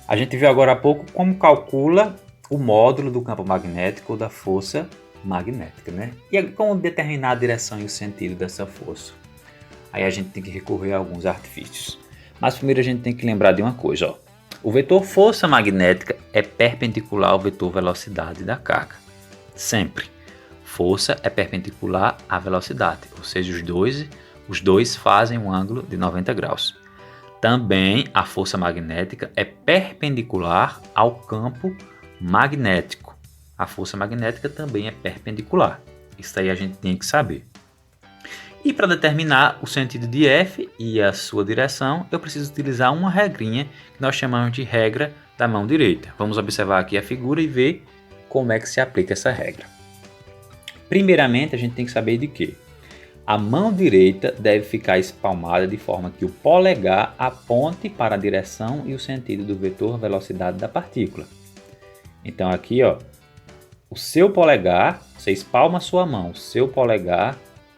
A gente viu agora há pouco como calcula o módulo do campo magnético ou da força magnética, né? E como determinar a direção e o sentido dessa força? Aí a gente tem que recorrer a alguns artifícios. Mas primeiro a gente tem que lembrar de uma coisa, ó. O vetor força magnética é perpendicular ao vetor velocidade da carga. Sempre. Força é perpendicular à velocidade, ou seja, os dois fazem um ângulo de 90 graus. Também a força magnética é perpendicular ao campo magnético. A força magnética também é perpendicular. Isso aí a gente tem que saber. E para determinar o sentido de F e a sua direção, eu preciso utilizar uma regrinha que nós chamamos de regra da mão direita. Vamos observar aqui a figura e ver como é que se aplica essa regra. Primeiramente, a gente tem que saber de quê? A mão direita deve ficar espalmada de forma que o polegar aponte para a direção e o sentido do vetor velocidade da partícula. Então aqui, ó, o seu polegar, você espalma a sua mão, o seu polegar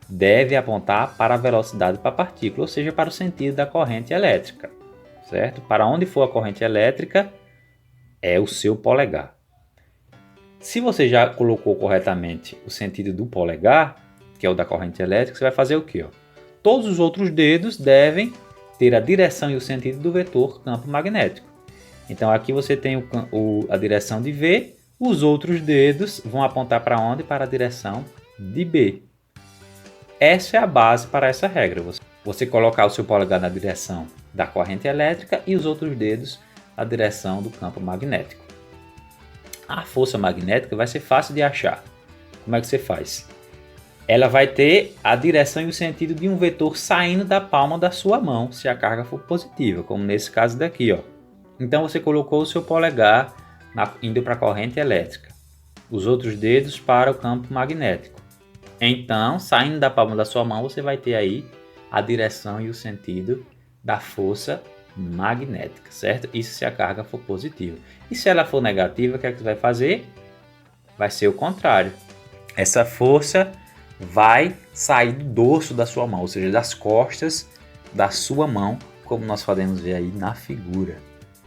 deve apontar para a velocidade da partícula, ou seja, para o sentido da corrente elétrica, certo? Para onde for a corrente elétrica é o seu polegar. Se você já colocou corretamente o sentido do polegar, que é o da corrente elétrica, você vai fazer o quê? Todos os outros dedos devem ter a direção e o sentido do vetor campo magnético. Então aqui você tem a direção de V, os outros dedos vão apontar para onde? Para a direção de B. Essa é a base para essa regra. Você colocar o seu polegar na direção da corrente elétrica e os outros dedos na direção do campo magnético. A força magnética vai ser fácil de achar. Como é que você faz? Ela vai ter a direção e o sentido de um vetor saindo da palma da sua mão, se a carga for positiva, como nesse caso daqui, ó. Então você colocou o seu polegar indo para a corrente elétrica, os outros dedos para o campo magnético. Então, saindo da palma da sua mão, você vai ter aí a direção e o sentido da força magnética, certo? Isso se a carga for positiva. E se ela for negativa, o que é que você vai fazer? Vai ser o contrário. Essa força vai sair do dorso da sua mão, ou seja, das costas da sua mão, como nós podemos ver aí na figura.